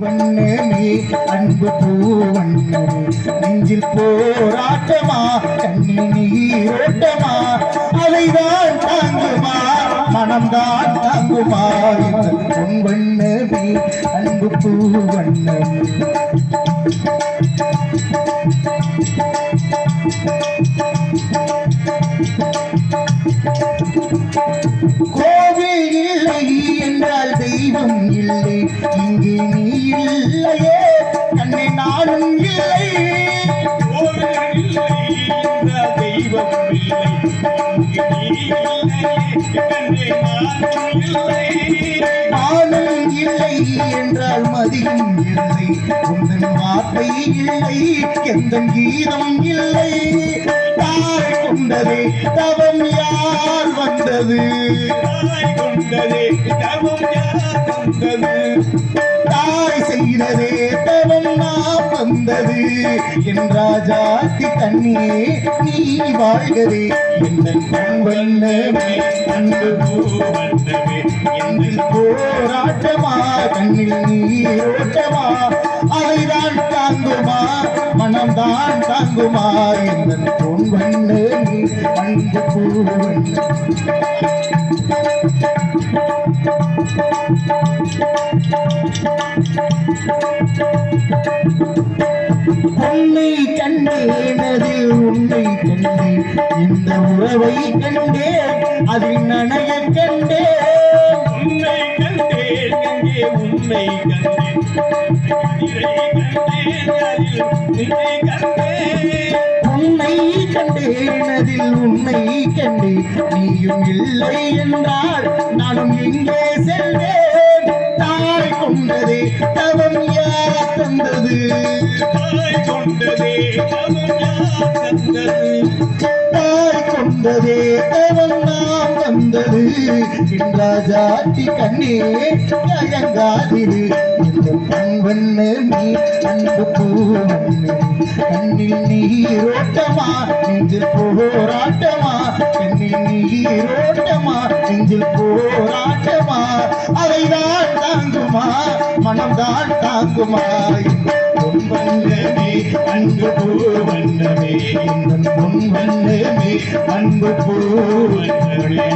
வண்ணமே அன்பு பூவண்ணமே நெஞ்சில் போராட்டமா கண்ணில் நீரோட்டமா அலைதான் தாங்குமா மனம்தான் தாங்குமா இந்த பொன் வண்ணமே அன்பு பூவண்ணமே கோவில் இல்லை என்றால் தெய்வம் இல்லை இங்கே நீ இல்லையே கண்ணே நானும் இல்லை கோவில் இல்லை என்றால் தெய்வம் இல்லை இங்கே நீ இல்லையே கண்ணே நானும் இல்லை நானும் இல்லை என்றால் மதியும் இல்லை உந்தன் வார்த்தை இல்லை எந்த கீதம் இல்லை தாய் கொண்டதே தவம் யார் வந்தது தாய் கொண்டதே தவம் யார் வந்தது தாய் செய்ததே தவம் நாம் வந்தது என் ராஜாத்தி கண்ணே நீ வாழ்கவே என் கண் வண்ணமே அன்பு பூவண்ணமே எங்கள் போராட்டமா கண்ணில் நீரோட்டமா அதைதான் தாங்குமா மனம்தான் தாங்குமா என் பொன் வண்ணமே அன்பு பூவண்ணமே உன்னை கண்டேனது உன்னை கண்டே இந்த உறவை கண்டே அதில் நனைய கண்டே உன்னை கண்டேன் எங்கே உன்னை கண்டேன் உன்னை கண்டேன் உன்னை கண்டேனதில் உன்னை கண்டே நீயும் இல்லை என்றால் நானும் எங்கே செல்வேன் தாய் கொண்டதே தவம் யார் தந்தது தாய் கொண்டதே தவம் யார் தந்தது தாய் கொண்டதே தவம் நாம் வந்தது என் ராஜாத்தி கண்ணே அயங்காதிரு இந்த பொன்வண்ண நீ அன்பு பூவண்ணே கண்ணில் நீரோட்டமா நெஞ்சில் போராட்டமா கண்ணில் நீரோட்டமா நெஞ்சில் போராட்டமா அதைதான் தாங்குமா மனம்தான் தாங்குமா பொன் வண்ணமே அன்பு பூவண்ணமே இந்த பொன் வண்ணமே அன்பு பூவண்ணமே